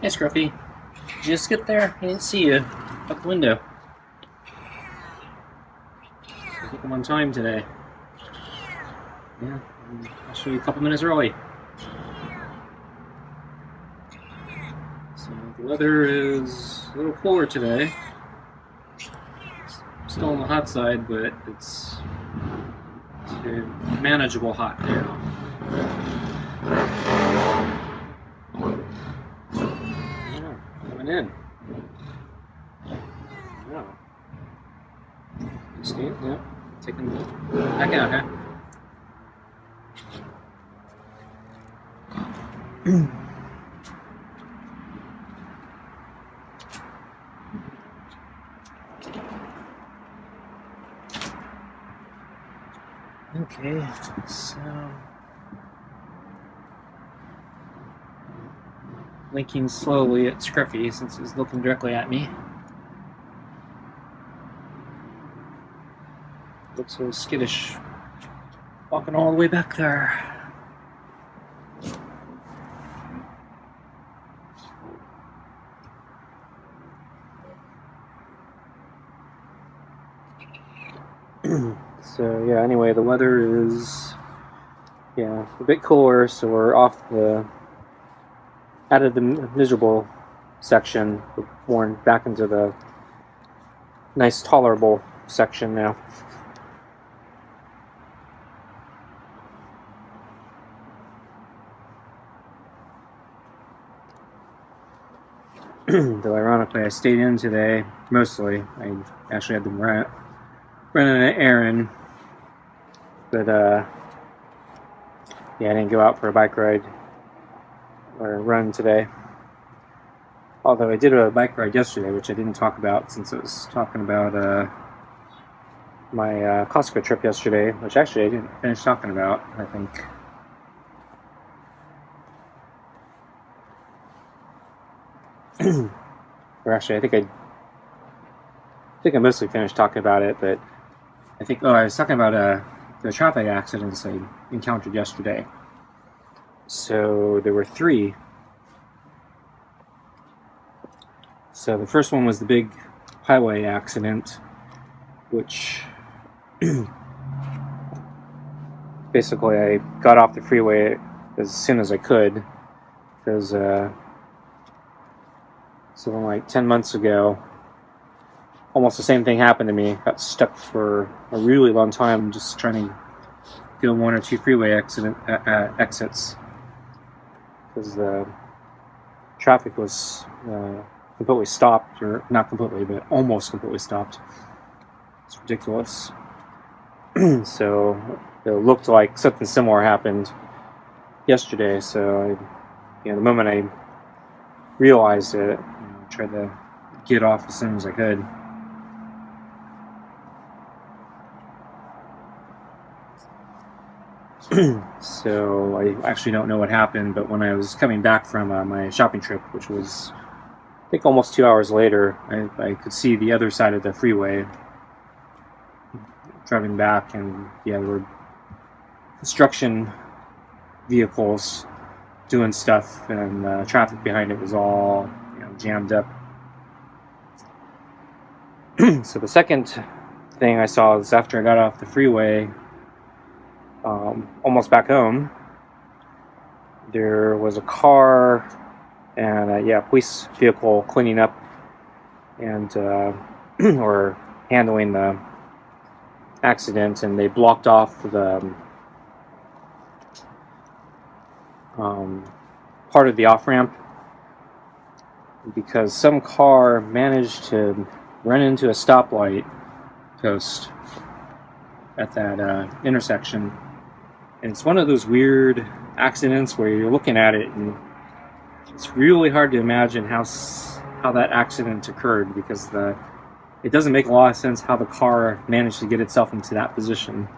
Hey, Scruffy. Did you just get there? I didn't see you out the window. I think I'm on time today. Yeah, I'll show you a couple minutes early. So the weather is a little cooler today. Still on the hot side, but it's a manageable hot now. Yeah, coming in. Yeah. Steve, yeah. Taking back out, huh? Okay, so blinking slowly at Scruffy since he's looking directly at me. Looks so skittish, walking all the way back there. So yeah, anyway, the weather is a bit cooler, so we're out of the miserable section, we're more back into the nice tolerable section now. Though ironically, I stayed in today mostly. I actually had to run an errand, but I didn't go out for a bike ride or run today. Although I did a bike ride yesterday, which I didn't talk about since I was talking about my Costco trip yesterday, which actually I didn't finish talking about, I think. Or actually, I think I mostly finished talking about it, but I was talking about the traffic accidents I encountered yesterday. So there were 3. So the first one was the big highway accident, which basically I got off the freeway as soon as I could, because so like 10 months ago, almost the same thing happened to me. Got stuck for a really long time just trying to go 1 or 2 freeway exits, because the traffic was completely stopped, or not completely, but almost completely stopped. It's ridiculous. So it looked like something similar happened yesterday. So the moment I realized it, I tried to get off as soon as I could. So I actually don't know what happened, but when I was coming back from my shopping trip, which was I think almost 2 hours later, I could see the other side of the freeway driving back, and there were construction vehicles doing stuff, and traffic behind it was all jammed up. So the second thing I saw was after I got off the freeway, almost back home, there was a car and a police vehicle cleaning up and or handling the accident, and they blocked off the part of the off-ramp because some car managed to run into a stoplight post at that intersection. And it's one of those weird accidents where you're looking at it and it's really hard to imagine how that accident occurred, because it doesn't make a lot of sense how the car managed to get itself into that position,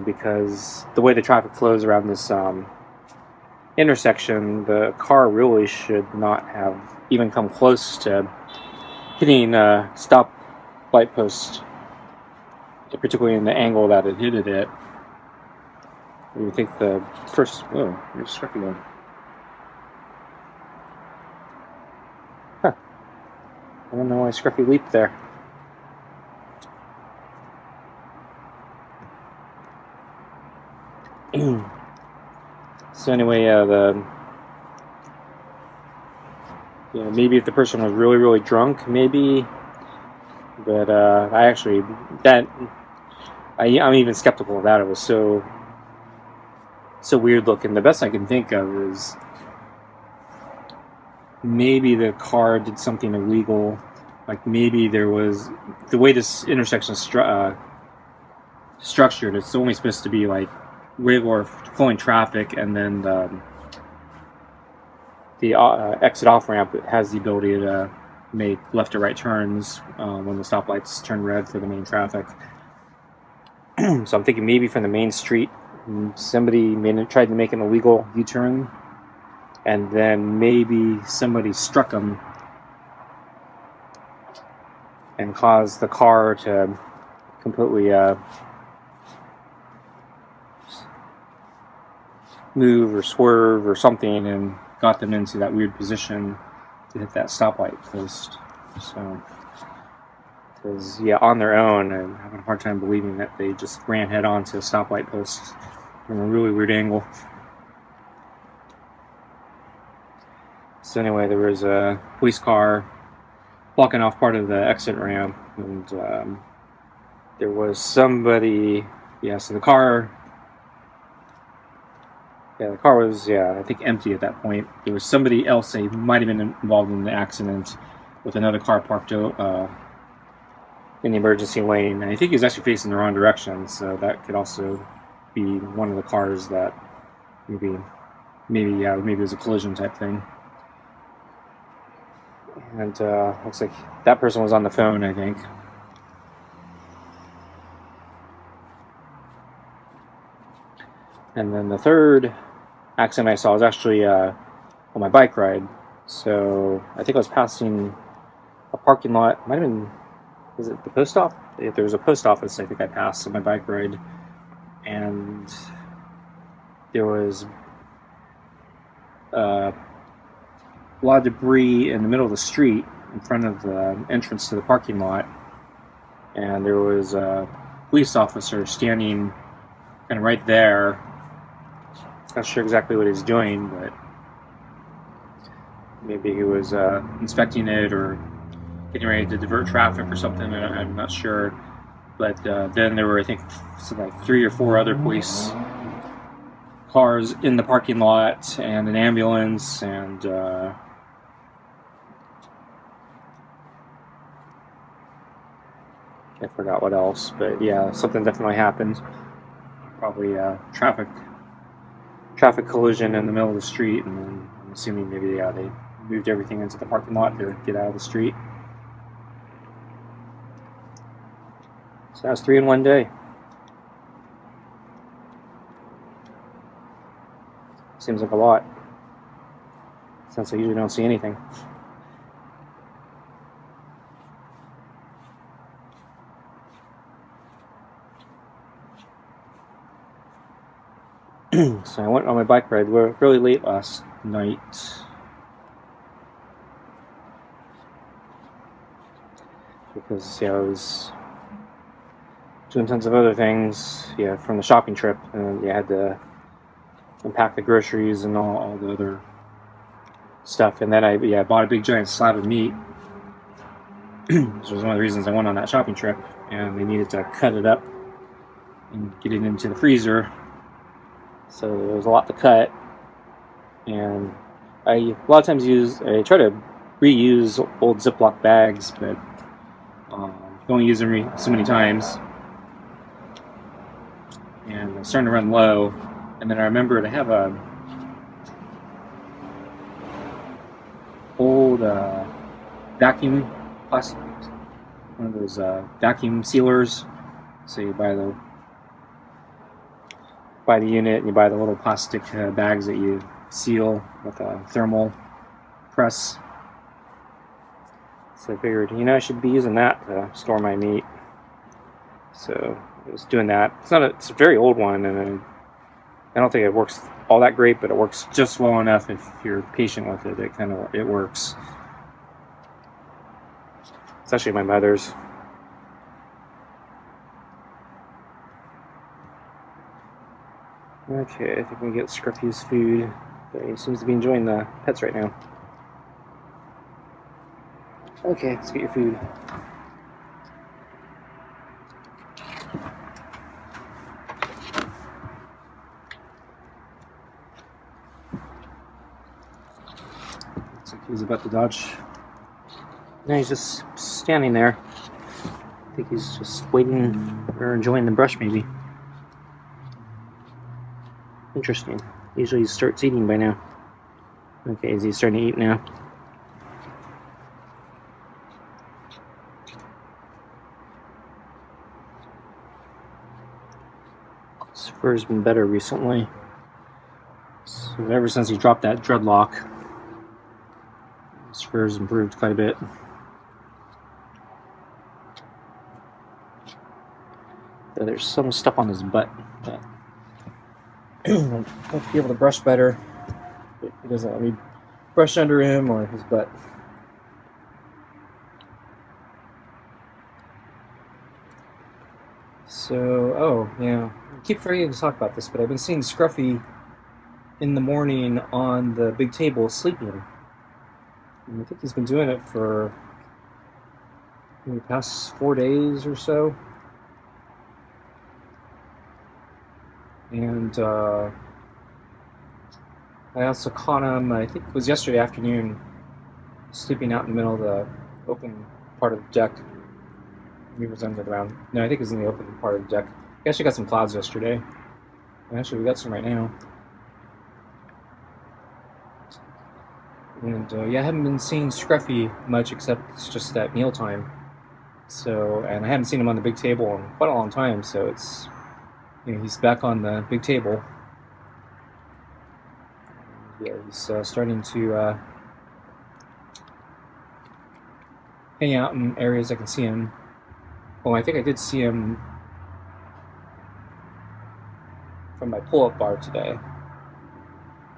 because the way the traffic flows around this intersection, the car really should not have even come close to hitting a stop light post, particularly in the angle that it hit it at. You think the first... Oh, there's Scruffy going. Huh. I don't know why Scruffy leaped there. So anyway, maybe if the person was really, really drunk, maybe. But I'm even skeptical of that. It was so weird looking. The best I can think of is maybe the car did something illegal. Like maybe there was, the way this intersection is structured, it's only supposed to be like regular flowing traffic, and then the exit off ramp has the ability to make left or right turns when the stoplights turn red for the main traffic. So I'm thinking maybe from the main street, somebody tried to make an illegal U-turn, and then maybe somebody struck them and caused the car to completely move or swerve or something, and got them into that weird position to hit that stoplight post. So, because on their own, I'm having a hard time believing that they just ran head on to a stoplight post from a really weird angle. So anyway, there was a police car blocking off part of the exit ramp, and there was somebody. So the car was, I think, empty at that point. There was somebody else who might have been involved in the accident with another car parked in the emergency lane. And I think he was actually facing the wrong direction, so that could also be one of the cars that maybe it was a collision type thing. And looks like that person was on the phone, I think. And then the third accident I saw was actually on my bike ride. So I think I was passing a parking lot. Might have been, was it the post office? If there was a post office, I think I passed on my bike ride. And there was a lot of debris in the middle of the street in front of the entrance to the parking lot. And there was a police officer standing kind of right there. Not sure exactly what he's doing, but maybe he was inspecting it or getting ready to divert traffic or something. I'm not sure. But then there were, I think, like 3 or 4 other police cars in the parking lot, and an ambulance, and I forgot what else. But something definitely happened. Probably traffic collision in the middle of the street, and then I'm assuming maybe they moved everything into the parking lot to get out of the street. So that was 3 in one day. Seems like a lot, since I usually don't see anything. So I went on my bike ride really late last night. Because I was doing tons of other things, from the shopping trip, and I had to unpack the groceries and all the other stuff. And then I bought a big giant slab of meat, which was one of the reasons I went on that shopping trip. And they needed to cut it up and get it into the freezer. So there was a lot to cut, and I a lot of times I try to reuse old Ziploc bags, but don't use them so many times. And I'm starting to run low, and then I remembered I have a old vacuum plastic, one of those vacuum sealers. So you buy the unit, and you buy the little plastic bags that you seal with a thermal press. So I figured, I should be using that to store my meat. So I was doing that. It's a very old one, and I don't think it works all that great, but it works just well enough if you're patient with it. It works. It's actually my mother's. Okay, I think we get Scruffy's food. He seems to be enjoying the pets right now. Okay, let's get your food. Looks like he's about to dodge. No, he's just standing there. I think he's just waiting or enjoying the brush, maybe. Interesting. Usually he starts eating by now. Okay, is he starting to eat now? His fur's been better recently. So ever since he dropped that dreadlock, his fur's improved quite a bit. So there's some stuff on his butt that he'll be able to brush better. But he doesn't let me brush under him or his butt. So, oh yeah, I keep forgetting to talk about this, but I've been seeing Scruffy in the morning on the big table sleeping. And I think he's been doing it for maybe the past 4 days or so. And I also caught him, I think it was yesterday afternoon, sleeping out in the middle of the open part of the deck. He was under the ground. No, I think it was in the open part of the deck. We actually got some clouds yesterday. And actually, we got some right now. And yeah, I haven't been seeing Scruffy much except it's just at mealtime. So, and I haven't seen him on the big table in quite a long time. So it's, he's back on the big table. Yeah, he's starting to hang out in areas I can see him. Well, I think I did see him from my pull-up bar today.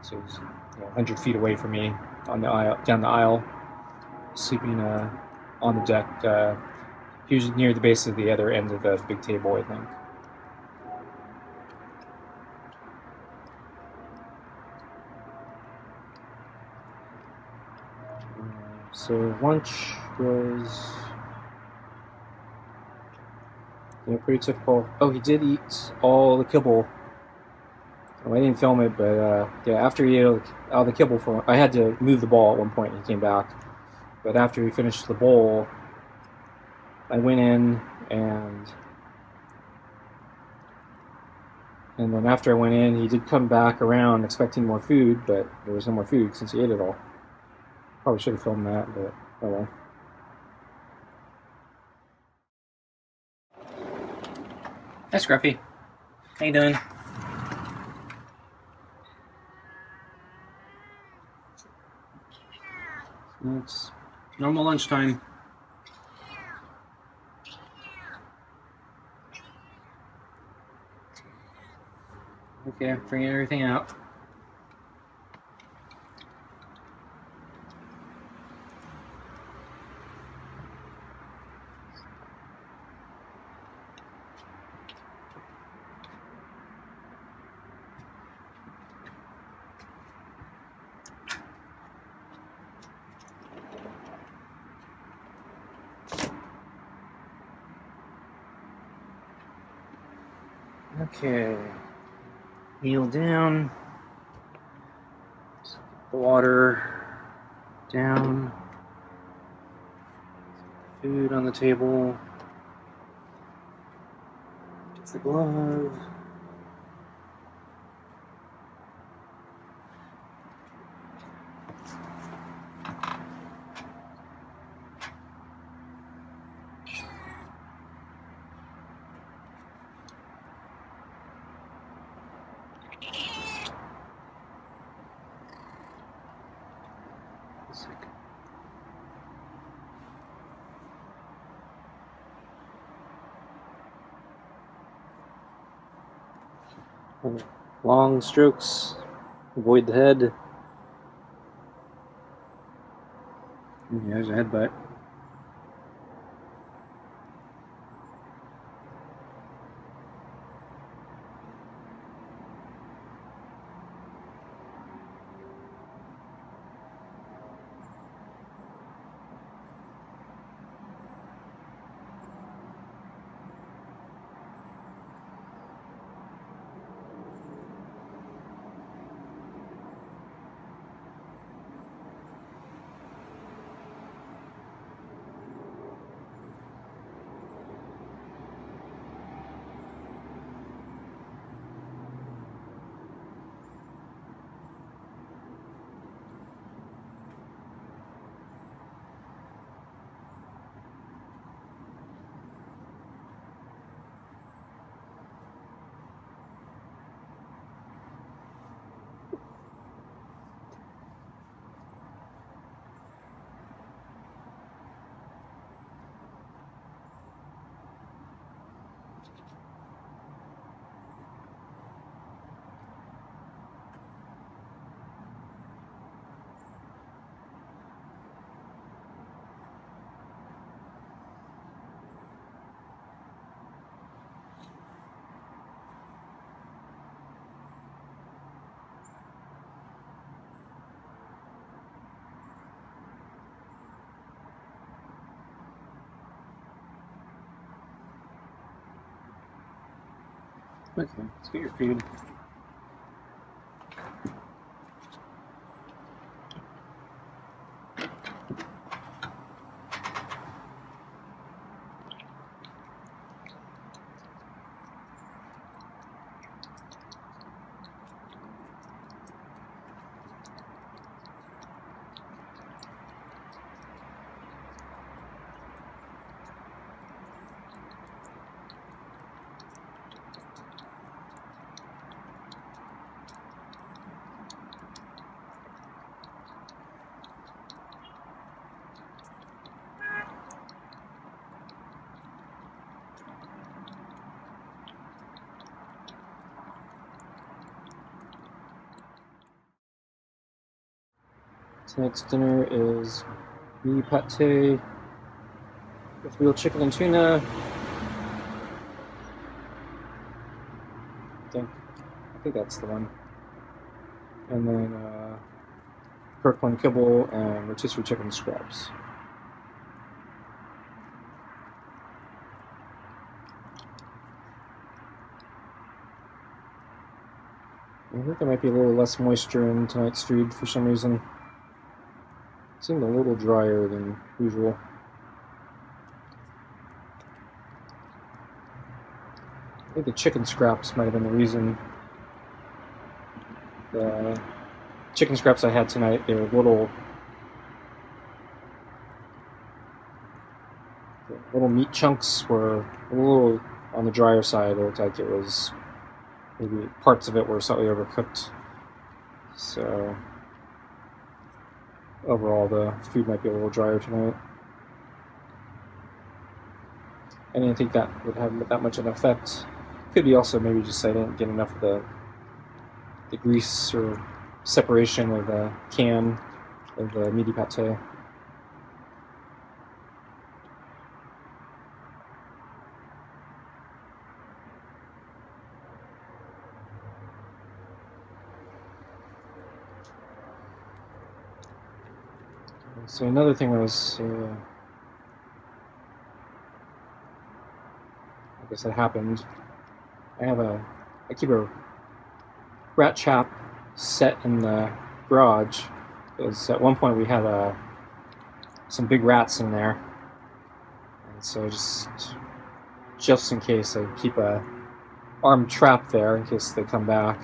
So he's 100 feet away from me on the aisle, down the aisle, sleeping on the deck. Usually near the base of the other end of the big table, I think. So lunch was pretty typical. Oh, he did eat all the kibble. Well, I didn't film it, but yeah, after he ate all the kibble, I had to move the ball at one point. He came back, but after he finished the bowl, I went in and then after I went in, he did come back around expecting more food, but there was no more food since he ate it all. Probably should have filmed that, but oh well. Hi, Scruffy. How you doing? It's normal lunchtime. Okay, bringing everything out. Okay, kneel down, the water down, food on the table, get the glove. Long strokes, avoid the head. Yeah, there's a headbutt. Okay, let's get your feed. Tonight's dinner is meat pate with real chicken and tuna. I think that's the one. And then Kirkland kibble and rotisserie chicken scraps. I think there might be a little less moisture in tonight's food for some reason. It seemed a little drier than usual. I think the chicken scraps might have been the reason. The chicken scraps I had tonight, they were little meat chunks were a little on the drier side. It looked like it was maybe parts of it were slightly overcooked. So overall, the food might be a little drier tonight. I didn't think that would have that much of an effect. Could be also maybe just I didn't get enough of the grease or separation of the can of the meaty pate. So another thing was, I guess it happened. I keep a rat trap set in the garage. Because at one point we had some big rats in there, and so just in case, I keep a armed trap there in case they come back.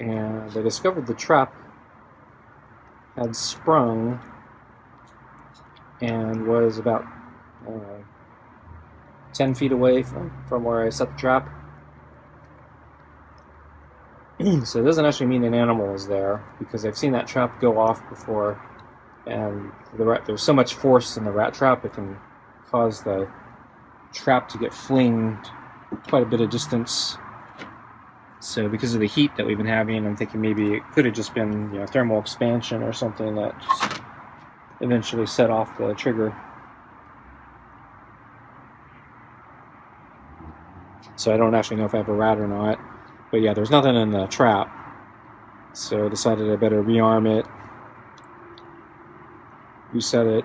And I discovered the trap had sprung and was about 10 feet away from where I set the trap. So it doesn't actually mean an animal is there, because I've seen that trap go off before, and there's so much force in the rat trap it can cause the trap to get flinged quite a bit of distance. So because of the heat that we've been having, I'm thinking maybe it could have just been, you know, thermal expansion or something that just eventually set off the trigger. So I don't actually know if I have a rat or not. But yeah, there's nothing in the trap. So I decided I better rearm it, reset it.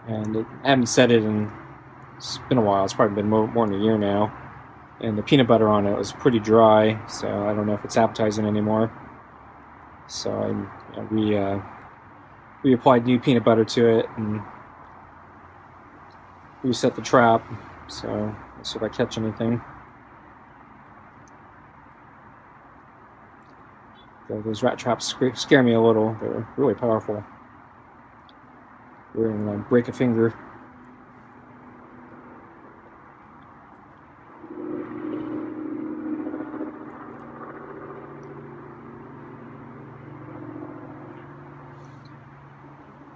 And I haven't set it in, it's been a while. It's probably been more than a year now. And the peanut butter on it was pretty dry, so I don't know if it's appetizing anymore. So I reapplied new peanut butter to it and reset the trap. So let's see if I catch anything. Those rat traps scare me a little. They're really powerful. We're gonna break a finger.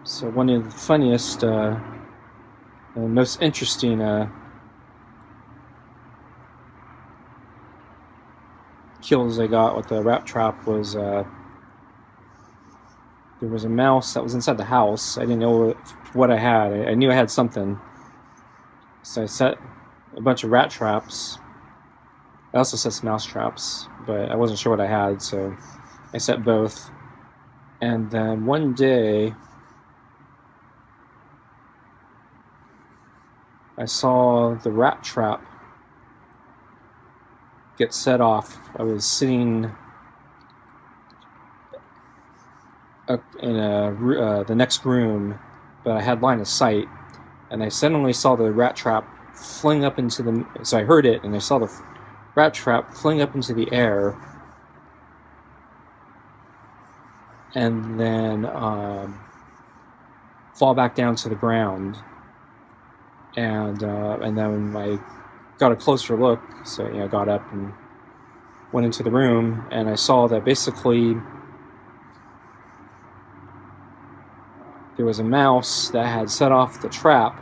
So one of the funniest and most interesting kills I got with the rat trap was there was a mouse that was inside the house. I didn't know what I had. I knew I had something. So I set a bunch of rat traps. I also set some mouse traps, but I wasn't sure what I had, so I set both. And then one day I saw the rat trap get set off. I was sitting in the next room, but I had line of sight, and I suddenly saw the rat trap fling up into the. So I heard it, and I saw the rat trap fling up into the air, and then fall back down to the ground. And then I got a closer look, so I got up and went into the room, and I saw that basically there was a mouse that had set off the trap,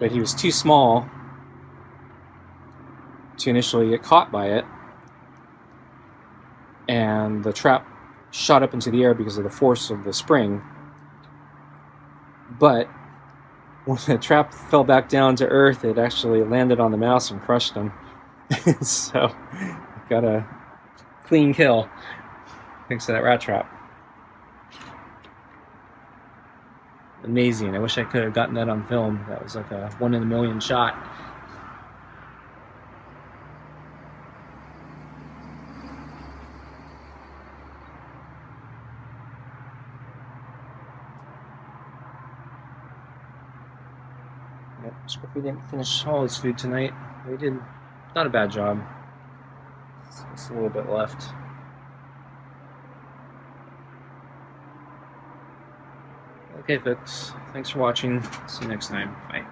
but he was too small to initially get caught by it, and the trap shot up into the air because of the force of the spring. But when the trap fell back down to earth, it actually landed on the mouse and crushed him. So, got a clean kill thanks to that rat trap. Amazing. I wish I could have gotten that on film. That was like a 1 in a million shot. Yep, Scruffy didn't finish all his food tonight. He did not a bad job. Just a little bit left. Okay, folks. Thanks for watching. See you next time. Bye.